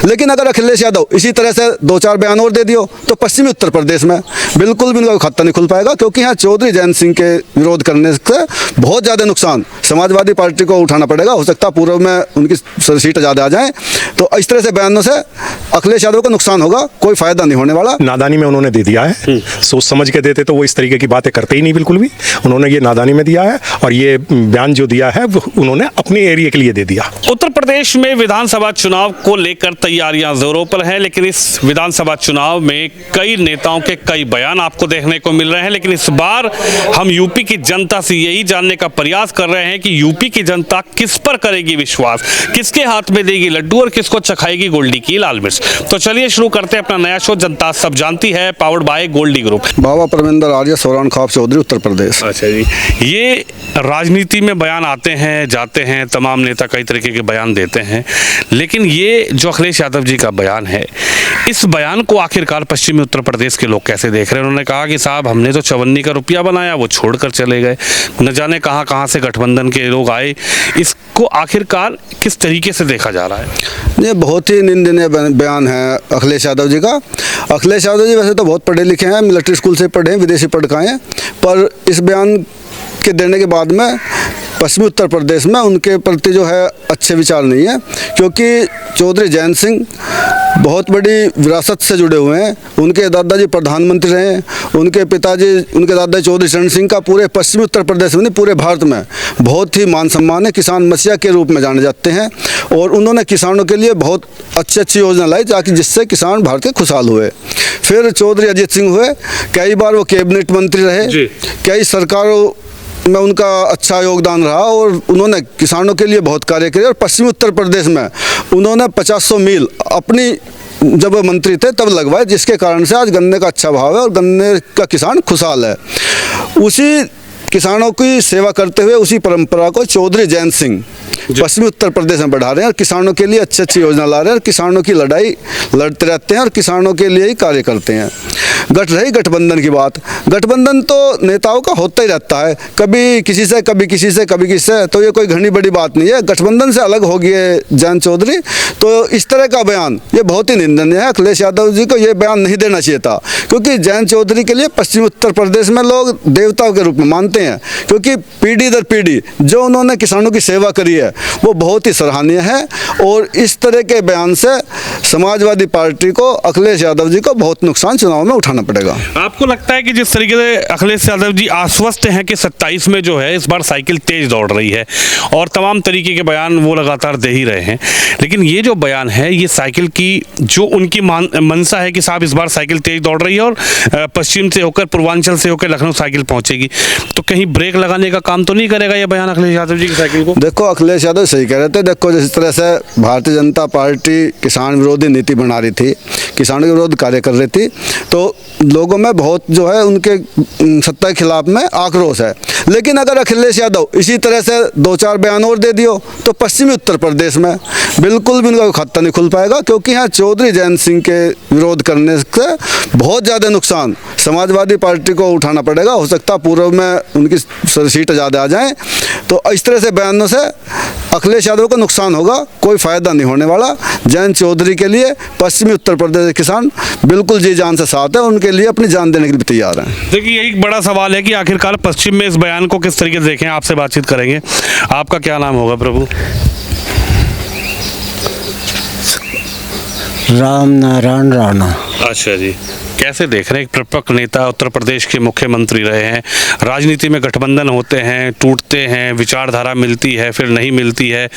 लेकिन अगर अखिलेश यादव इसी तरह से 2-4 बयान और दे दियो तो पश्चिमी उत्तर प्रदेश में बिल्कुल भी उनका खाता नहीं खुल पाएगा, क्योंकि यहाँ चौधरी जयंत सिंह के विरोध करने से बहुत ज़्यादा नुकसान समाजवादी पार्टी को उठाना पड़ेगा। हो सकता पूर्व में उनकी सीट ज़्यादा आ जाए, तो इस तरह से बयानों से अखिलेश यादव का नुकसान होगा, कोई फायदा नहीं होने वाला। नादानी में उन्होंने दे दिया है, सोच समझ के देते तो वो इस तरीके की बातें करते ही नहीं बिल्कुल भी। उन्होंने ये नादानी में दिया है और ये बयान जो दिया है वो उन्होंने अपने एरिया के लिए दे दिया। उत्तर प्रदेश में विधानसभा चुनाव को लेकर तैयारियां जोरों पर हैं, लेकिन इस विधानसभा चुनाव में कई नेताओं के कई बयान आपको देखने को मिल रहे हैं। लेकिन इस बार हम यूपी की जनता से यही जानने का प्रयास कर रहे हैं कि यूपी की जनता किस पर करेगी विश्वास, किसके हाथ में देगी लड्डू और किसको चखाएगी गोल्डी की लाल मिर्च। तो चलिए शुरू करते हैं अपना नया शो जनता सब जानती है, पावर्ड बाय गोल्डी ग्रुप। बाबा परमिंदर आर्य, सोरान ख्वाब चौधरी, उत्तर प्रदेश। अच्छा जी, ये राजनीति में बयान आते हैं जाते हैं, तमाम नेता कई तरीके के बयान देते हैं, लेकिन ये जो अखिलेश यादव जी का बयान है, इस बयान को आखिरकार पश्चिमी उत्तर प्रदेश के लोग कैसे देख रहे हैं? उन्होंने कहा कि साहब हमने तो 54 का रुपया बनाया, वो छोड़कर चले गए, न जाने कहाँ कहाँ से गठबंधन के लोग आए। इसको आखिरकार किस तरीके से देखा जा रहा है? ये बहुत ही निंदनीय बयान है अखिलेश यादव जी का। अखिलेश यादव जी वैसे तो बहुत पढ़े लिखे हैं, मिलिट्री स्कूल से पढ़े हैं, विदेशी पढ़ के आए हैं, पर इस बयान के देने के बाद में पश्चिमी उत्तर प्रदेश में उनके प्रति जो है अच्छे विचार नहीं है, क्योंकि चौधरी जयंत सिंह बहुत बड़ी विरासत से जुड़े हुए हैं। उनके दादाजी प्रधानमंत्री रहे, उनके पिताजी, उनके दादाजी चौधरी चरण सिंह का पूरे पश्चिमी उत्तर प्रदेश में नहीं पूरे भारत में बहुत ही मान सम्मान है। किसान मसीहा के रूप में जाने जाते हैं और उन्होंने किसानों के लिए बहुत अच्छी योजना लाई ताकि जिससे किसान भारत के खुशहाल हुए। फिर चौधरी अजीत सिंह हुए, कई बार वो कैबिनेट मंत्री रहे, कई सरकारों में उनका अच्छा योगदान रहा और उन्होंने किसानों के लिए बहुत कार्य किए। और पश्चिमी उत्तर प्रदेश में उन्होंने 500 मील अपनी जब मंत्री थे तब लगवाए, जिसके कारण से आज गन्ने का अच्छा भाव है और गन्ने का किसान खुशहाल है। उसी किसानों की सेवा करते हुए उसी परंपरा को चौधरी जयंत सिंह पश्चिमी उत्तर प्रदेश में बढ़ा रहे हैं और किसानों के लिए अच्छी अच्छी योजना ला रहे हैं और किसानों की लड़ाई लड़ते रहते हैं और किसानों के लिए ही कार्य करते हैं। रही गठबंधन की बात, गठबंधन तो नेताओं का होता ही रहता है, कभी किसी से कभी किसी से कभी किसी से, तो ये कोई घनी बड़ी बात नहीं है। गठबंधन से अलग हो गए जयंत चौधरी, तो इस तरह का बयान ये बहुत ही निंदनीय है। अखिलेश यादव जी को ये बयान नहीं देना चाहिए था, क्योंकि जयंत चौधरी के लिए पश्चिमी उत्तर प्रदेश में लोग देवताओं के रूप में मानते हैं, क्योंकि पीढ़ी दर पीढ़ी जो उन्होंने किसानों की सेवा करी है वो बहुत ही सराहनीय है। और इस तरह के बयान से समाजवादी पार्टी को, अखिलेश यादव जी को बहुत नुकसान चुनाव में उठाना पड़ेगा। आपको लगता है कि जिस तरीके से अखिलेश यादव जी आश्वस्त हैं कि 27 में जो है इस बार साइकिल तेज दौड़ रही है और तमाम तरीके के बयान वो लगातार दे ही रहे हैं, लेकिन ये जो बयान है ये साइकिल की जो उनकी मंशा है कि साहब इस बार साइकिल तेज दौड़ रही है और पश्चिम से होकर पूर्वांचल से होकर लखनऊ साइकिल पहुंचेगी, तो कहीं ब्रेक लगाने का काम तो नहीं करेगा ये बयान अखिलेश यादव जी की साइकिल को? देखो अखिलेश यादव सही कह रहे थे। देखो जिस तरह से भारतीय जनता पार्टी किसान विरोधी नीति बना रही थी, किसानों के विरोध कार्य कर रही थी, तो लोगों में बहुत जो है उनके सत्ता के खिलाफ में आक्रोश है। लेकिन अगर अखिलेश यादव इसी तरह से 2-4 बयान और दे दियो तो पश्चिमी उत्तर प्रदेश में बिल्कुल भी उनका खाता नहीं खुल पाएगा, क्योंकि यहाँ चौधरी जयंत सिंह के विरोध करने से बहुत ज़्यादा नुकसान समाजवादी पार्टी को उठाना पड़ेगा। हो सकता पूर्व में उनकी सीट ज़्यादा आ जाए, तो इस तरह से बयानों से अखिलेश यादव को नुकसान होगा, कोई फायदा नहीं होने वाला। जयंत चौधरी के लिए पश्चिमी उत्तर प्रदेश के किसान बिल्कुल जी जान से साथ है, उनके लिए अपनी जान देने के लिए तैयार हैं। देखिए यही बड़ा सवाल है कि आखिरकार पश्चिम में इस बयान को किस तरीके से देखें। आपसे बातचीत करेंगे। आपका क्या नाम होगा प्रभु? राम नारायण राणा। अच्छा जी, कैसे देख रहे हैं? एक प्रपक्ष नेता, उत्तर प्रदेश के मुख्यमंत्री रहे हैं, राजनीति में गठबंधन होते हैं, टूटते हैं, विचारधारा मिलती है फिर नहीं मिलती है,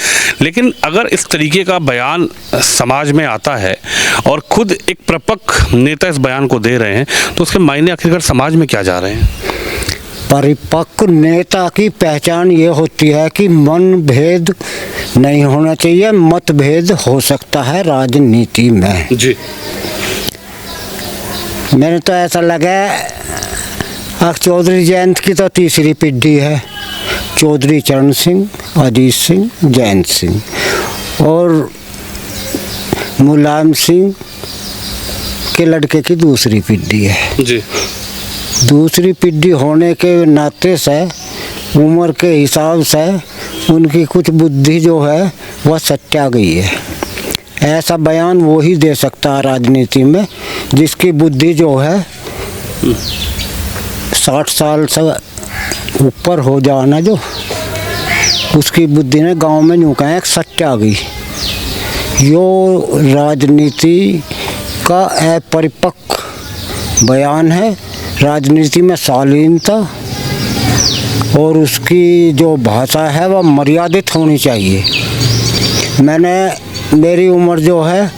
लेकिन अगर इस तरीके का बयान समाज में आता है और खुद एक प्रपक्ष नेता इस बयान को दे रहे हैं, तो उसके मायने आखिरकार समाज में क्या जा रहे हैं? परिपक्व नेता की पहचान ये होती है कि मन भेद नहीं होना चाहिए, मतभेद हो सकता है राजनीति में जी। मैंने तो ऐसा लगा चौधरी जयंत की तो तीसरी पीढ़ी है, चौधरी चरण सिंह, अजीत सिंह, जयंत सिंह और मुलायम सिंह के लड़के की दूसरी पीढ़ी है जी। दूसरी पीढ़ी होने के नाते से उम्र के हिसाब से उनकी कुछ बुद्धि जो है वह सत्या गई है। ऐसा बयान वो ही दे सकता है राजनीति में जिसकी बुद्धि जो है 60 साल से ऊपर हो जाना, जो उसकी बुद्धि ने गांव में यूँ कहें सच्चा आ गई। यो राजनीति का अपरिपक्व बयान है, राजनीति में शालीनता और उसकी जो भाषा है वह मर्यादित होनी चाहिए। मेरी उम्र जो है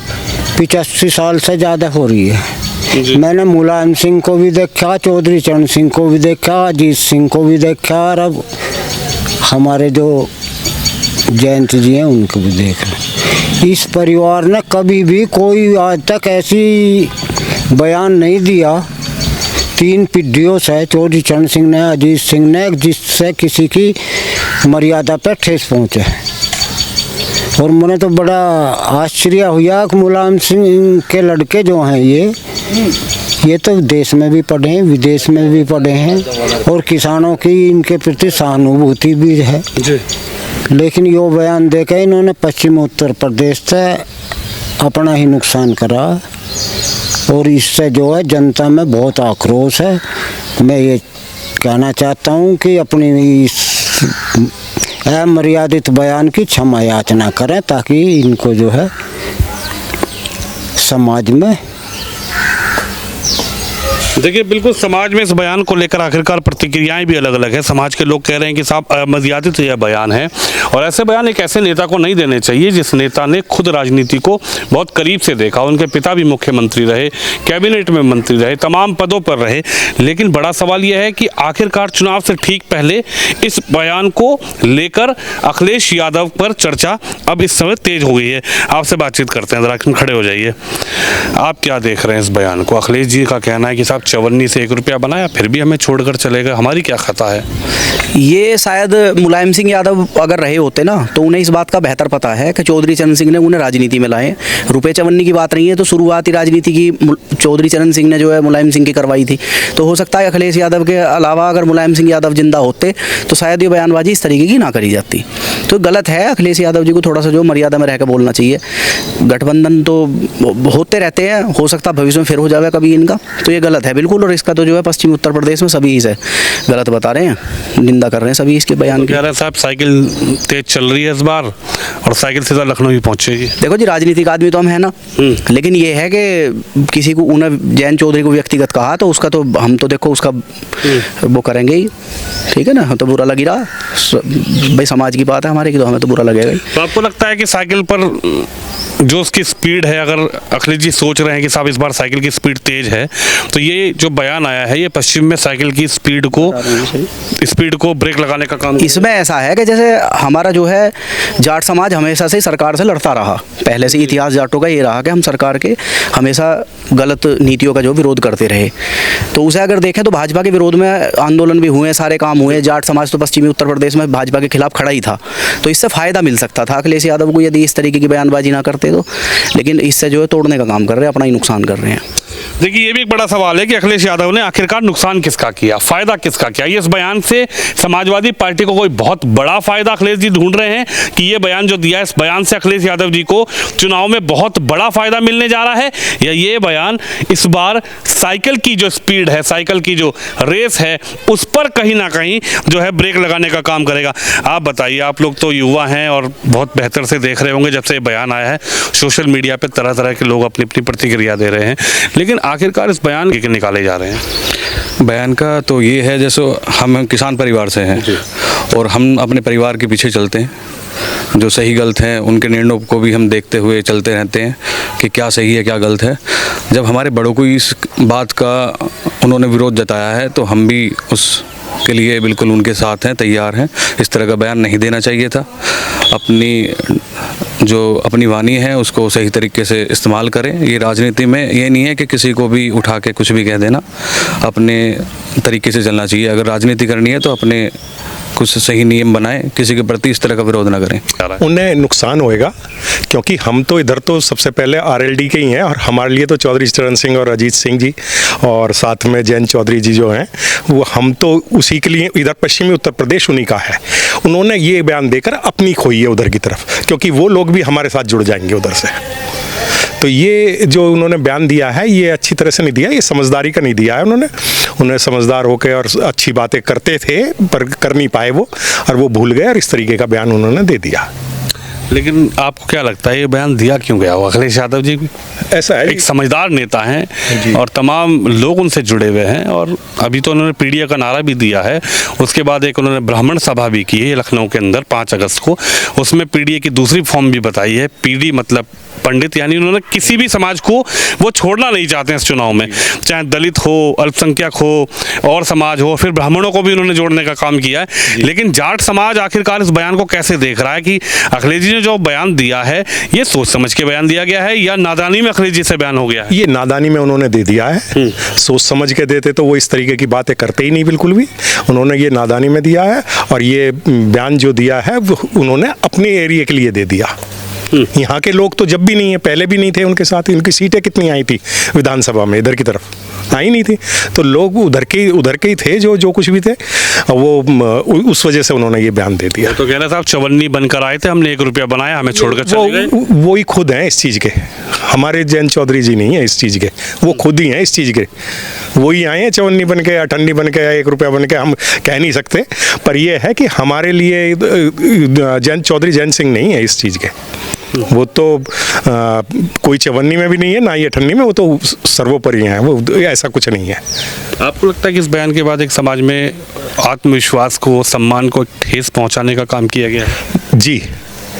85 साल से ज़्यादा हो रही है। मैंने मुलायम सिंह को भी देखा, चौधरी चरण सिंह को भी देखा, अजीत सिंह को भी देखा, और अब हमारे जो जयंत जी हैं उनको भी देख रहे। इस परिवार ने कभी भी कोई आज तक ऐसी बयान नहीं दिया 3 पीढ़ियों से, चौधरी चरण सिंह ने, अजीत सिंह ने, जिससे किसी की मर्यादा पर ठेस पहुँचे। और मुझे तो बड़ा आश्चर्य हुआ कि मुलायम सिंह के लड़के जो हैं ये तो देश में भी पढ़े हैं, विदेश में भी पढ़े हैं, और किसानों की इनके प्रति सहानुभूति भी है जी। लेकिन यो बयान देकर इन्होंने पश्चिमी उत्तर प्रदेश से अपना ही नुकसान करा, और इससे जो है जनता में बहुत आक्रोश है। मैं ये कहना चाहता हूँ कि अपनी इस अमर्यादित बयान की क्षमा याचना करें, ताकि इनको जो है समाज में, देखिए बिल्कुल समाज में इस बयान को लेकर आखिरकार प्रतिक्रियाएं भी अलग अलग है। समाज के लोग कह रहे हैं कि साहब अमर्यादित यह बयान है, और ऐसे बयान एक ऐसे नेता को नहीं देने चाहिए जिस नेता ने खुद राजनीति को बहुत करीब से देखा। उनके पिता भी मुख्यमंत्री रहे, कैबिनेट में मंत्री रहे, तमाम पदों पर रहे। लेकिन बड़ा सवाल यह है कि आखिरकार चुनाव से ठीक पहले इस बयान को लेकर अखिलेश यादव पर चर्चा अब इस समय तेज हो गई है। आपसे बातचीत करते हैं, जरा खड़े हो जाइए। आप क्या देख रहे हैं इस बयान को? अखिलेश जी का कहना है कि साहब चवन्नी से 1 रुपया बनाया, फिर भी हमें छोड़कर चले गए, हमारी क्या खता है? ये शायद मुलायम सिंह यादव अगर रहे होते ना तो उन्हें इस बात का बेहतर पता है कि चौधरी चरण सिंह ने उन्हें राजनीति में लाए। रुपये चवन्नी की बात नहीं है, तो शुरुआती राजनीति की चौधरी चरण सिंह ने जो है मुलायम सिंह की करवाई थी। तो हो सकता है अखिलेश यादव के अलावा अगर मुलायम सिंह यादव जिंदा होते तो शायद ये बयानबाजी इस तरीके की ना करी जाती। तो गलत है, अखिलेश यादव जी को थोड़ा सा जो मर्यादा में रह कर बोलना चाहिए। गठबंधन तो होते रहते हैं, हो सकता है भविष्य में फिर हो जाए कभी इनका, तो ये गलत है बिल्कुल। और इसका तो जो है पश्चिमी उत्तर प्रदेश में सभी इसे गलत बता रहे हैं, निंदा कर रहे हैं सभी इसके बयान की। कह रहे हैं साहब साइकिल तेज चल रही है इस बार, और साइकिल सीधा लखनऊ ही पहुंचेगी। देखो जी, राजनीतिक आदमी तो हम है ना, लेकिन ये है कि किसी को उन्हें जयंत चौधरी को व्यक्तिगत कहा तो उसका तो हम तो देखो उसका वो करेंगे ही, ठीक है ना। तो बुरा लगी रहा भाई, समाज की बात है हमारे की, तो हमें तो बुरा लगेगा ही। तो आपको लगता है कि साइकिल पर जो उसकी स्पीड है, अगर अखिलेश जी सोच रहे हैं कि साहब इस बार साइकिल की स्पीड तेज है, तो ये जो बयान आया है ये पश्चिम में साइकिल की स्पीड को ब्रेक लगाने का काम? इसमें ऐसा है कि जैसे हमारा जो है जाट समाज हमेशा से सरकार से लड़ता रहा, पहले से इतिहास जाटों का ये रहा कि हम सरकार के हमेशा गलत नीतियों का जो विरोध करते रहे। तो उसे अगर देखें तो भाजपा के विरोध में आंदोलन भी हुए, सारे काम हुए। जाट समाज तो पश्चिमी उत्तर प्रदेश में भाजपा के खिलाफ खड़ा ही था, तो इससे फ़ायदा मिल सकता था अखिलेश यादव को यदि इस तरीके की बयानबाजी ना करते तो। लेकिन इससे जो है तोड़ने का काम कर रहे हैं, अपना ही नुकसान कर रहे हैं। देखिए ये भी एक बड़ा सवाल है कि अखिलेश यादव ने आखिरकार नुकसान किसका किया, फायदा किसका किया। ये इस बयान से समाजवादी पार्टी को कोई बहुत बड़ा फायदा अखिलेश जी ढूंढ रहे हैं कि ये बयान जो दिया है, इस बयान से अखिलेश यादव जी को चुनाव में बहुत बड़ा फायदा मिलने जा रहा है, या ये बयान इस बार साइकिल की जो स्पीड है, साइकिल की जो रेस है, उस पर कहीं ना कहीं जो है ब्रेक लगाने का काम करेगा? आप बताइए, आप लोग तो युवा हैं और बहुत बेहतर से देख रहे होंगे। जब से ये बयान आया है सोशल मीडिया पे तरह तरह के लोग अपनी अपनी प्रतिक्रिया दे रहे हैं, लेकिन आखिरकार इस बयान के निकाले जा रहे हैं? बयान का तो ये है, जैसे हम किसान परिवार से हैं और हम अपने परिवार के पीछे चलते हैं, जो सही गलत हैं उनके निर्णयों को भी हम देखते हुए चलते रहते हैं कि क्या सही है क्या गलत है। जब हमारे बड़ों को इस बात का उन्होंने विरोध जताया है तो हम भी उसके लिए बिल्कुल उनके साथ हैं, तैयार हैं। इस तरह का बयान नहीं देना चाहिए था। अपनी वाणी है उसको सही तरीके से इस्तेमाल करें। ये राजनीति में ये नहीं है कि किसी को भी उठा के कुछ भी कह देना, अपने तरीके से चलना चाहिए। अगर राजनीति करनी है तो अपने कुछ सही नियम बनाएं, किसी के प्रति इस तरह का विरोध ना करें। उन्हें नुकसान होएगा, क्योंकि हम तो इधर तो सबसे पहले आरएलडी के ही हैं, और हमारे लिए तो चौधरी चरण सिंह और अजीत सिंह जी और साथ में जयंत चौधरी जी जो हैं, वो हम तो उसी के लिए, इधर पश्चिमी उत्तर प्रदेश उन्हीं का है। उन्होंने ये बयान देकर अपनी खोई है उधर की तरफ, क्योंकि वो लोग भी हमारे साथ जुड़ जाएंगे उधर से। तो ये जो उन्होंने बयान दिया है ये अच्छी तरह से नहीं दिया, ये समझदारी का नहीं दिया है उन्होंने समझदार होकर और अच्छी बातें करते थे पर कर नहीं पाए वो, और वो भूल गए और इस तरीके का बयान उन्होंने दे दिया। लेकिन आपको क्या लगता है ये बयान दिया क्यों गया? वो अखिलेश यादव जी भी ऐसा है, एक समझदार नेता हैं और तमाम लोग उनसे जुड़े हुए हैं, और अभी तो उन्होंने पीडीए का नारा भी दिया है, उसके बाद एक उन्होंने ब्राह्मण सभा भी की है लखनऊ के अंदर 5 अगस्त को, उसमें पीडीए की दूसरी फॉर्म भी बताई है। पीडी मतलब पंडित, यानी उन्होंने किसी भी समाज को वो छोड़ना नहीं चाहते हैं इस चुनाव में, चाहे दलित हो, अल्पसंख्यक हो, और समाज हो, फिर ब्राह्मणों को भी उन्होंने जोड़ने का काम किया है। लेकिन जाट समाज आखिरकार इस बयान को कैसे देख रहा है कि अखिलेश जी ने जो बयान दिया है ये सोच समझ के बयान दिया गया है या नादानी में अखिलेश जी से बयान हो गया है? ये नादानी में उन्होंने दे दिया है, सोच समझ के देते तो वो इस तरीके की बातें करते ही नहीं बिल्कुल भी। उन्होंने ये नादानी में दिया है, और ये बयान जो दिया है वो उन्होंने अपने एरिया के लिए दे दिया। यहाँ के लोग तो जब भी नहीं है, पहले भी नहीं थे उनके साथ। इनकी सीटें कितनी आई थी विधानसभा में, इधर की तरफ आई नहीं थी, तो लोग उधर के ही थे जो कुछ भी थे, वो उस वजह से उन्होंने ये बयान दे दिया। तो कह रहे साहब चवन्नी बनकर आए थे, हमने 1 रुपया बनाया, हमें छोड़कर चले गए। वो ही खुद हैं इस चीज़ के, हमारे जयंत चौधरी जी नहीं है इस चीज़ के, वो खुद ही हैं इस चीज़ के। वही आए हैं चवन्नी बन के, अठन्नी बन के, 1 रुपया बन के, हम कह नहीं सकते, पर ये है कि हमारे लिए जयंत चौधरी जयंत सिंह नहीं है इस चीज़ के। वो तो कोई चवन्नी में भी नहीं है, ना ही अठन्नी में, वो तो सर्वोपरि हैं, वो ऐसा कुछ नहीं है। आपको लगता है कि इस बयान के बाद एक समाज में आत्मविश्वास को, सम्मान को ठेस पहुंचाने का काम किया गया है? जी,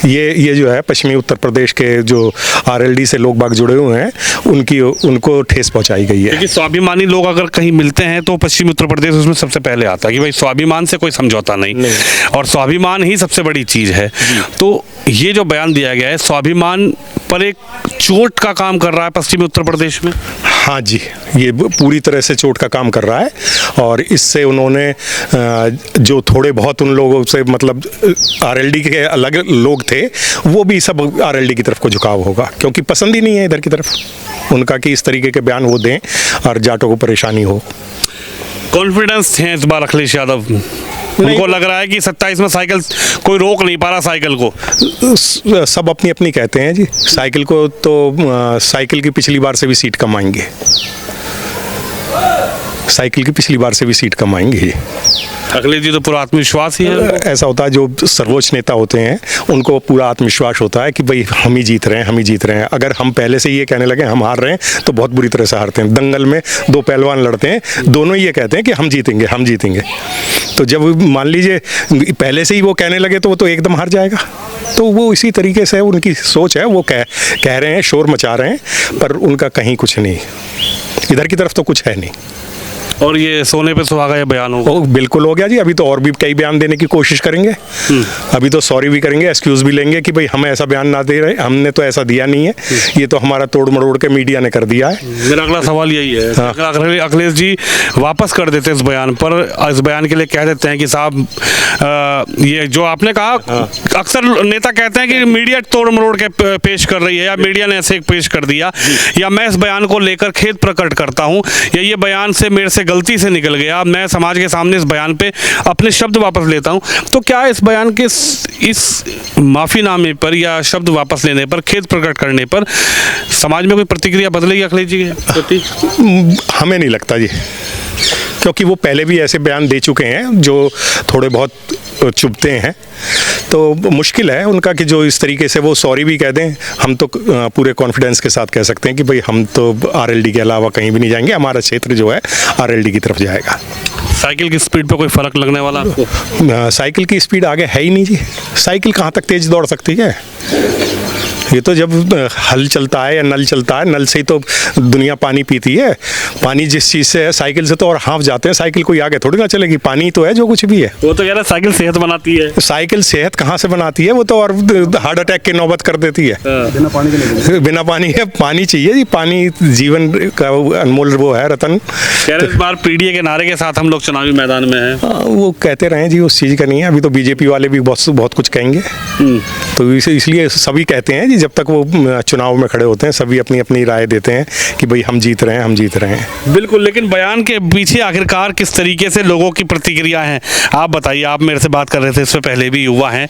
ये जो है पश्चिमी उत्तर प्रदेश के जो आरएलडी से लोग बाग जुड़े हुए हैं उनको ठेस पहुंचाई गई है। क्योंकि स्वाभिमानी लोग अगर कहीं मिलते हैं तो पश्चिमी उत्तर प्रदेश उसमें सबसे पहले आता है कि भाई स्वाभिमान से कोई समझौता नहीं। और स्वाभिमान ही सबसे बड़ी चीज़ है। तो ये जो बयान दिया गया है स्वाभिमान पर एक चोट का काम कर रहा है पश्चिमी उत्तर प्रदेश में। हाँ जी, ये पूरी तरह से चोट का काम कर रहा है, और इससे उन्होंने जो थोड़े बहुत उन लोगों से, मतलब आरएलडी के अलग लोग थे, वो भी सब आरएलडी की तरफ को झुकाव होगा, क्योंकि पसंद ही नहीं है इधर की तरफ उनका कि इस तरीके के बयान वो दें और जाटों को परेशानी हो। कॉन्फिडेंस है इस बार अखिलेश यादव, उनको लग रहा है कि 27 में साइकिल कोई रोक नहीं पा रहा साइकिल को। सब अपनी अपनी कहते हैं जी, साइकिल को तो साइकिल की पिछली बार से भी सीट कम आएंगे, साइकिल की पिछली बार से भी सीट कम आएंगी। अखिलेश जी तो पूरा आत्मविश्वास ही है। ऐसा होता है, जो सर्वोच्च नेता होते हैं उनको पूरा आत्मविश्वास होता है कि भाई हम ही जीत रहे हैं, हम ही जीत रहे हैं। अगर हम पहले से ये कहने लगे हम हार रहे हैं तो बहुत बुरी तरह से हारते हैं। दंगल में 2 पहलवान लड़ते हैं, दोनों ये कहते हैं कि हम जीतेंगे, हम जीतेंगे। तो जब मान लीजिए पहले से ही वो कहने लगे तो वो तो एकदम हार जाएगा। तो वो इसी तरीके से उनकी सोच है, वो कह रहे हैं, शोर मचा रहे हैं, पर उनका कहीं कुछ नहीं, इधर की तरफ तो कुछ है नहीं। और ये सोने पे सुहागा ये बयान होगा? बिल्कुल हो गया जी। अभी तो और भी कई बयान देने की कोशिश करेंगे। अभी तो सॉरी भी करेंगे, एक्सक्यूज भी लेंगे कि भाई हम ऐसा बयान ना दे रहे, हमने तो ऐसा दिया नहीं है, ये तो हमारा तोड़ मरोड़ के मीडिया ने कर दिया है। मेरा अगला सवाल यही है। हाँ। अखिलेश जी वापस कर देते इस बयान पर, इस बयान के लिए कह देते हैं कि साहब ये जो आपने कहा, अक्सर नेता कहते हैं कि मीडिया तोड़ मरोड़ के पेश कर रही है, या मीडिया ने ऐसे पेश कर दिया, या मैं इस बयान को लेकर खेद प्रकट करता हूँ, या ये बयान से मेरे से गलती से निकल गया, मैं समाज के सामने इस बयान पे अपने शब्द वापस लेता हूं। तो क्या इस बयान के इस माफीनामे पर या शब्द वापस लेने पर, खेद प्रकट करने पर समाज में कोई प्रतिक्रिया बदलेगी अखिलेश जी के प्रति? हमें नहीं लगता जी, क्योंकि वो पहले भी ऐसे बयान दे चुके हैं जो थोड़े बहुत चुभते हैं। तो मुश्किल है उनका कि जो इस तरीके से वो सॉरी भी कह दें। हम तो पूरे कॉन्फिडेंस के साथ कह सकते हैं कि भाई हम तो आरएलडी के अलावा कहीं भी नहीं जाएंगे, हमारा क्षेत्र जो है आरएलडी की तरफ जाएगा। साइकिल की स्पीड पे कोई फर्क लगने वाला आपको? साइकिल की स्पीड आगे है ही नहीं जी। साइकिल कहाँ तक तेज दौड़ सकती है? ये तो जब हल चलता है या नल चलता है, नल से ही तो दुनिया पानी पीती है। पानी जिस चीज़ से है, साइकिल से तो और हाफ जाते हैं, साइकिल कोई आगे थोड़ी ना चलेगी। पानी तो है जो कुछ भी है। वो तो कह रहा है साइकिल सेहत बनाती है। साइकिल सेहत कहाँ से बनाती है? वो तो और हार्ट अटैक की नौबत कर देती है। बिना पानी के बिना पानी है, पानी चाहिए जी। पानी जीवन का अनमोल वो है, रतन। कह रहे इस बार पीडीए के नारे के साथ हम लोग चुनावी मैदान में हैं। वो कहते रहे जी, उस चीज़ का नहीं है। अभी तो बीजेपी वाले भी बहुत कुछ कहेंगे, तो इसलिए सभी कहते हैं जी जब तक वो चुनाव में खड़े होते हैं सभी अपनी अपनी राय देते हैं कि भाई हम जीत रहे हैं, हम जीत रहे हैं। बिल्कुल, लेकिन बयान के पीछे आखिरकार किस तरीके से लोगों की प्रतिक्रिया है, आप बताइए। आप मेरे से बात कर रहे थे, इससे पहले भी युवा हैं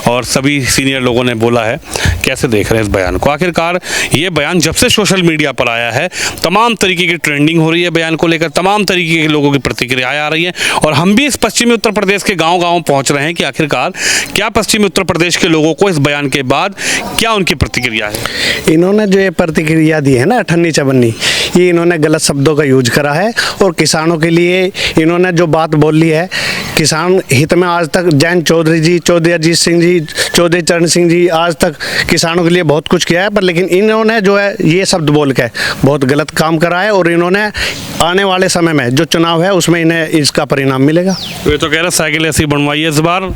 और सभी सीनियर लोगों ने बोला है, कैसे देख रहे हैं इस बयान को? आखिरकार ये बयान जब से सोशल मीडिया पर आया है तमाम तरीके की ट्रेंडिंग हो रही है बयान को लेकर, तमाम तरीके के लोगों की प्रतिक्रियाएं आ रही हैं और हम भी इस पश्चिमी उत्तर प्रदेश के गाँव-गाँव पहुँच रहे हैं कि आखिरकार क्या पश्चिमी उत्तर प्रदेश के लोगों को इस बयान के बाद क्या उनकी प्रतिक्रिया है। इन्होंने जो ये प्रतिक्रिया दी है ना अठन्नी चवन्नी, ये इन्होंने गलत शब्दों का यूज करा है और किसानों के लिए इन्होंने जो बात बोली है किसान हित में, आज तक जैन चौधरी जी, चौधरी अजीत सिंह जी, चौधरी चरण सिंह जी आज तक किसानों के लिए बहुत कुछ किया है, पर लेकिन इन्होंने जो है ये शब्द बोल के बहुत गलत काम करा है और इन्होंने आने वाले समय में जो चुनाव है उसमें इन्हें इसका परिणाम मिलेगा। वे तो कह रहे साइकिल ऐसी बनवाई है इस बार,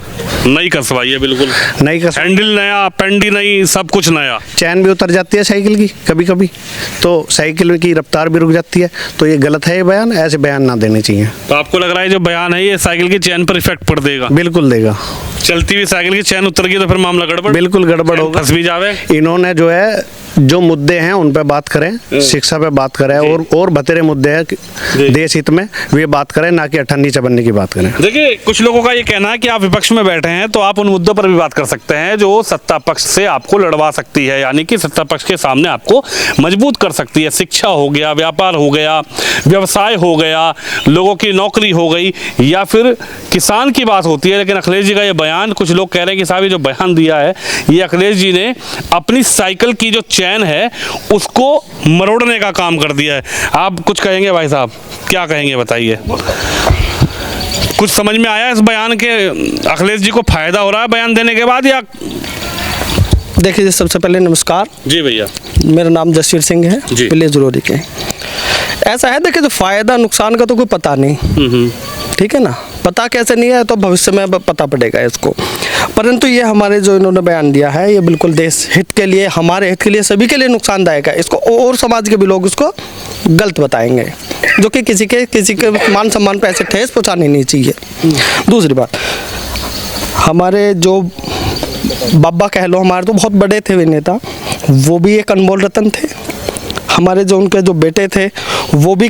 नई कसवाई है, बिल्कुल नई कस हैंडल नया, पेंडी नई, सब कुछ नया। चैन भी उतर जाती है साइकिल की कभी कभी, तो साइकिल की रफ्तार भी रुक जाती है, तो ये गलत है। ये बयान, ऐसे बयान ना देने चाहिए। तो आपको लग रहा है जो बयान है ये साइकिल की चैन पर इफेक्ट पड़ देगा? बिल्कुल देगा। चलती हुई साइकिल की चैन उतर गई तो फिर मामला गड़बड़, बिल्कुल गड़बड़ होगा, फंस भी जावे। इन्होंने जो है जो मुद्दे हैं उन पे बात करें, शिक्षा पे बात करें और बतेरे मुद्दे हैं देश हित में वे बात करें, ना कि अठन्नी चवन्नी की बात करें। देखिए, कुछ लोगों का ये कहना है कि आप विपक्ष में बैठे हैं तो आप उन मुद्दों पर भी बात कर सकते हैं जो सत्ता पक्ष से आपको लड़वा सकती है, यानी कि सत्ता पक्ष के सामने आपको मजबूत कर सकती है। शिक्षा हो गया, व्यापार हो गया, व्यवसाय हो गया, लोगों की नौकरी हो गई, या फिर किसान की बात होती है। लेकिन अखिलेश जी का ये बयान, कुछ लोग कह रहे हैं कि साहब ये जो बयान दिया है ये अखिलेश जी ने अपनी साइकिल की जो चैन है उसको मरोड़ने का काम कर दिया है। आप कुछ कहेंगे भाई साहब, क्या कहेंगे बताइए? कुछ समझ में आया इस बयान के? अखिलेश जी को फायदा हो रहा है बयान देने के बाद या? देखिए जी, सबसे पहले नमस्कार जी भैया, मेरा नाम जसवीर सिंह है, जी। विलेज रोरी के। ऐसा है, देखिए, तो फायदा नुकसान का तो कोई पता नहीं, ठीक है ना, पता कैसे नहीं है तो भविष्य में पता पड़ेगा इसको। परंतु ये हमारे जो इन्होंने बयान दिया है ये बिल्कुल देश हित के लिए, हमारे हित के लिए, सभी के लिए नुकसानदायक है। इसको और समाज के भी लोग इसको गलत बताएंगे, जो कि किसी के मान सम्मान पर ऐसे ठेस पहुँचानी नहीं चाहिए। दूसरी बात, हमारे जो बाबा कह लो, हमारे तो बहुत बड़े थे वे नेता, वो भी एक अनमोल रतन थे। हमारे जो उनके जो बेटे थे वो भी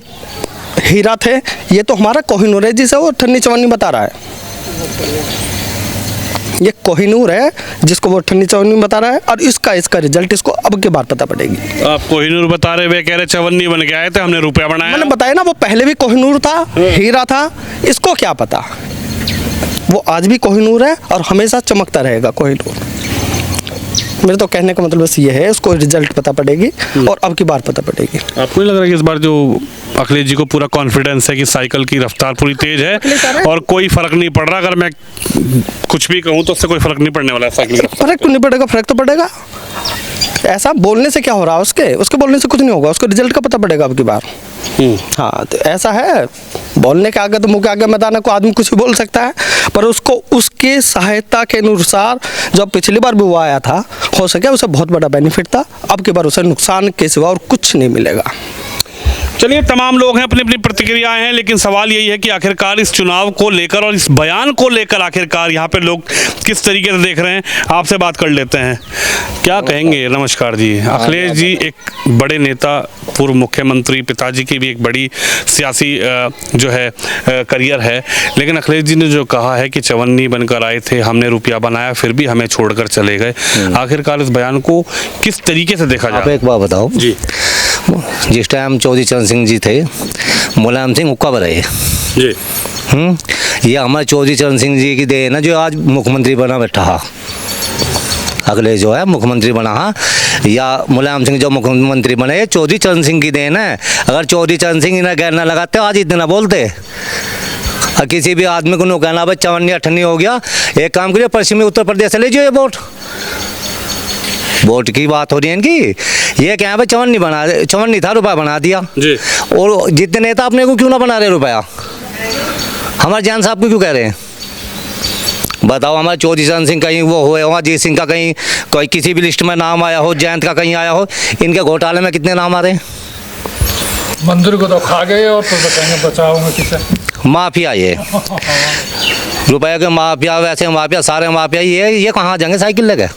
हीरा थे। ये तो हमारा कोहिनूर है जिसे वो अठन्नी चवन्नी बता रहा है। ये कोहिनूर है जिसको वो अठन्नी चवन्नी बता रहा है और इसका रिजल्ट इसको अब के बाद पता पड़ेगी। आप कोहिनूर बता रहे, वे कह रहे चवन्नी बन के आए थे, हमने रुपया बनाया। मैंने बताया ना, वो पहले भी कोहिनूर था, हीरा था, इसको क्या पता। वो आज भी कोहिनूर है और हमेशा चमकता रहेगा कोहिनूर। मेरे तो कहने का मतलब बस ये है, उसको रिजल्ट पता पड़ेगी और अब की बार पता पड़ेगी। आपको नहीं लग रहा कि इस बार जो अखिलेश जी को पूरा कॉन्फिडेंस है कि साइकिल की रफ्तार पूरी तेज है और कोई फर्क नहीं पड़ रहा? अगर मैं कुछ भी कहूँ तो उससे कोई फर्क नहीं पड़ने वाला है साइकिल का। फर्क क्यों नहीं पड़ेगा? फर्क तो पड़ेगा। ऐसा बोलने से क्या हो रहा है, उसके बोलने से कुछ नहीं होगा, उसको रिजल्ट का पता पड़ेगा अब की बार। हाँ, तो ऐसा है, बोलने के आगे तो मुंह के आगे मैदान को आदमी कुछ भी बोल सकता है, पर उसको उसके सहायता के अनुसार जो पिछली बार भी वो आया था, हो सके उसे बहुत बड़ा बेनिफिट था, अब की बार उसे नुकसान के सिवा और कुछ नहीं मिलेगा। चलिए, तमाम लोग हैं, अपनी अपनी प्रतिक्रियाएं हैं, लेकिन सवाल यही है कि आखिरकार इस चुनाव को लेकर और इस बयान को लेकर आखिरकार यहाँ पे लोग किस तरीके से देख रहे हैं। आपसे बात कर लेते हैं, क्या कहेंगे? नमस्कार जी। अखिलेश जी एक बड़े नेता, पूर्व मुख्यमंत्री, पिताजी की भी एक बड़ी सियासी जो है करियर है, लेकिन अखिलेश जी ने जो कहा है कि चवन्नी बनकर आए थे, हमने रुपया बनाया, फिर भी हमें छोड़कर चले गए, आखिरकार इस बयान को किस तरीके से देखा जाए? आप एक बात बताओ जी। जिस टाइम चौधरी चरण सिंह जी थे, मुलायम सिंह हुक्का पर रहे जी। ये हमारे चौधरी चरण सिंह जी की देन है जो आज मुख्यमंत्री बना बैठा है। अखिलेश जो है मुख्यमंत्री बना है, या मुलायम सिंह जो मुख्यमंत्री बने, ये चौधरी चरण सिंह की देन है। अगर चौधरी चरण सिंह इन्हें गैर ना लगाते आज इतना बोलते। और किसी भी आदमी को नो कहना भाई चवन्नी अठन्नी हो गया, एक काम करिए पश्चिमी उत्तर प्रदेश से ले जाइए वोट की बात हो रही है इनकी। ये क्या है भाई, चवन्नी था, रुपया बना दिया जी। और जितने नेता अपने को क्यों ना बना रहे रुपया, हमारे जान साहब को क्यों कह रहे हैं? बताओ, हमारे चौधरी चरण सिंह कहीं वो हुए हो, अजीत सिंह का कहीं कोई किसी भी लिस्ट में नाम आया हो, जयंत का कहीं आया हो, इनके घोटाले में कितने नाम आ रहे हैं? मंदिर को तो खा गए और तो बताएंगे बचाओगे किसे? माफिया ये रुपये के माफिया, वैसे माफिया, सारे माफिया, ये कहाँ जाएंगे साइकिल लेके?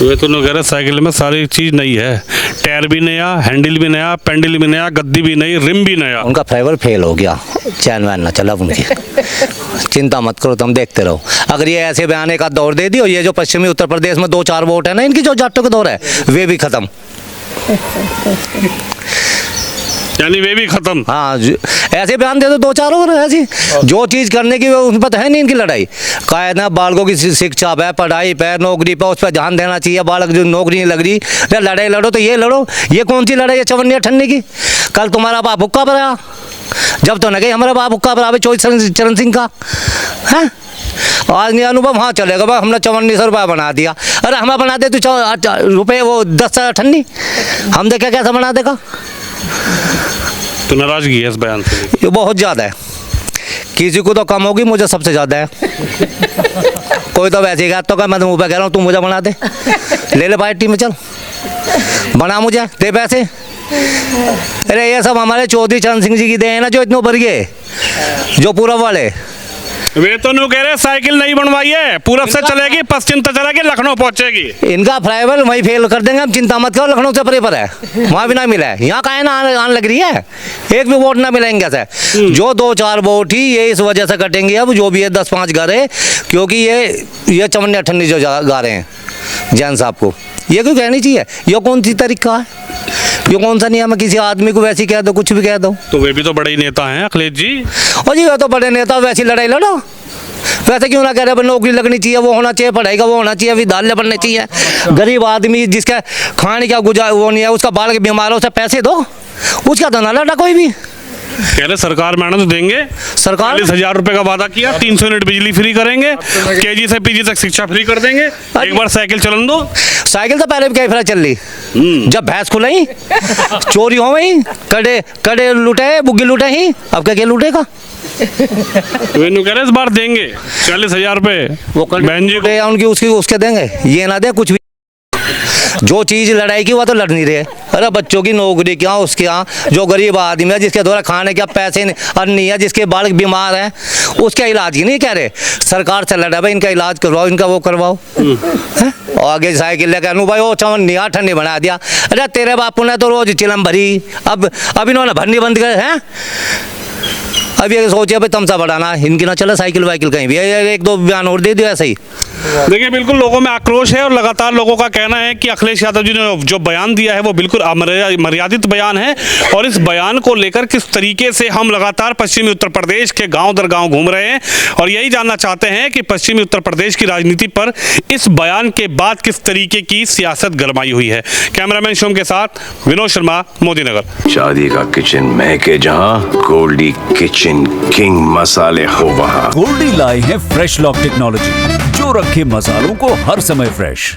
वे तो कह रहे साइकिल में सारी चीज़ नई है, टायर भी नया, हैंडल भी नया, पेंडल भी नया, गद्दी भी नई, रिम भी नया। उनका फाइबर फेल हो गया, चैन वैन ना चला उनकी। चिंता मत करो, तुम देखते रहो। अगर ये ऐसे बयान का दौर दे दियो, ये जो पश्चिमी उत्तर प्रदेश में 2-4 वोट है ना इनकी, जो जाटों का दौर है, वे भी खत्म। यानी वे भी खत्म। हाँ, ऐसे बयान दे दो 2-4 और ऐसी जो चीज़ करने की उन पर है नहीं इनकी लड़ाई। कायद ना बालकों की शिक्षा पे, पढ़ाई पे, नौकरी पे, उस पर ध्यान देना चाहिए। बालक जो नौकरी नहीं लग रही, लड़ाई लड़ो तो ये लड़ो। ये कौन सी लड़ाई है चवन्नी अठन्नी की? कल तुम्हारा बाप हुक्का पर आया, जब तो न गई हमारा बाप हुक्का पर आवे चौधरी चरण सिंह का है। आज नहीं अनुभव, हाँ चलेगा भाई, हमने 5400 रुपया बना दिया। अरे हमें बना दे तो रुपये वो 10 अठन्नी, हम देखे कैसे बना देगा। तो नाराजगी है इस बयान से? ये बहुत ज़्यादा है, किसी को तो कम होगी, मुझे सबसे ज़्यादा है। कोई तो वैसे ही तो मैं मुँह पे कह रहा हूँ, तू मुझे बना दे, ले ले पार्टी में चल, बना मुझे, दे पैसे। अरे ये सब हमारे चौधरी चरण सिंह जी की देन है, जो इतने ऊपर गए, जो पूरब वाले। वे तो नहीं कह रहे साइकिल नहीं बनवाई है, पूरब से चलेगी, पश्चिम से चलेगी, लखनऊ पहुंचेगी। इनका फ्लाईओवर वहीं फेल कर देंगे हम, चिंता मत करो। लखनऊ से परे पर है, वहाँ भी ना मिला है, यहाँ कहाँ ना आने लग रही है, एक भी वोट ना मिलेंगे ऐसे। जो 2-4 वोट ही ये इस वजह से कटेंगे अब, जो भी है 10-5 घर है, क्योंकि ये चवन्नी अठन्नी जो गा रहे हैं जैन साहब को, ये क्यों कहनी चाहिए? ये कौन सी तरीका है? ये कौन सा नियम है? किसी आदमी को वैसे कह दो, कुछ भी कह दो। तो वे भी तो बड़े ही नेता हैं अखिलेश जी। और जी वे तो बड़े नेता, वैसी लड़ाई लड़ो। वैसे क्यों ना कह रहे नौकरी लगनी चाहिए, वो होना चाहिए, पढ़ाई का वो होना चाहिए, विद्यालय बनने चाहिए। गरीब आदमी जिसका खाने का वो नहीं है, उसका बाल के बीमार है, उसे पैसे दो, उसका तो ना लड़ा कोई भी। कह रहे सरकार में आना तो देंगे, सरकार 40,000 रुपए का वादा किया, 300 यूनिट बिजली फ्री करेंगे, केजी से पीजी तक शिक्षा फ्री कर देंगे, एक बार साइकिल चलन दो। साइकिल तो पहले भी कई फिर चल रही, जब भैंस खुलाई चोरी हो गई, कड़े लूटे, बुग्गी लूटे ही, अब क्या लूटेगा? वे कह रहे इस बार देंगे 40,000 रुपए वो बहन जी को, उनकी उसके देंगे, ये ना दे कुछ भी। जो चीज़ लड़ाई की वो तो लड़ नहीं रहे। अरे बच्चों की नौकरी क्या, उसके यहाँ जो गरीब आदमी है, जिसके द्वारा खाने के पैसे नहीं है, जिसके बालक बीमार हैं, उसका इलाज ही नहीं कह रहे। सरकार से लड़ा भाई, इनका इलाज करवाओ, इनका वो करवाओ। और आगे साइकिल लेकर अनु भाई वो चवन्नी अठन्नी बना दिया। अरे तेरे बापू ने तो रोज चिलम भरी, अब इन्होंने भरनी बंद कर है। अब ये सोचे भाई तमसा बढ़ाना, इनकी ना चले साइकिल वाइकिल कहीं भी, 1-2 बयान और दे दिया ऐसे ही। देखिए बिल्कुल लोगों में आक्रोश है और लगातार लोगों का कहना है कि अखिलेश यादव जी ने जो बयान दिया है वो बिल्कुल अमर्यादित बयान है। और इस बयान को लेकर किस तरीके से हम लगातार पश्चिमी उत्तर प्रदेश के गांव दर गांव घूम रहे हैं और यही जानना चाहते हैं कि पश्चिमी उत्तर प्रदेश की राजनीति पर इस बयान के बाद किस तरीके की सियासत गरमाई हुई है। कैमरामैन शिवम के साथ विनोद शर्मा, मोदी नगर। शादी का किचन महके जहां, गोल्डी किचन किंग मसाले हो वहां। गोल्डी लाए हैं फ्रेश लॉक टेक्नोलॉजी, जो रखे मसालों को हर समय फ्रेश।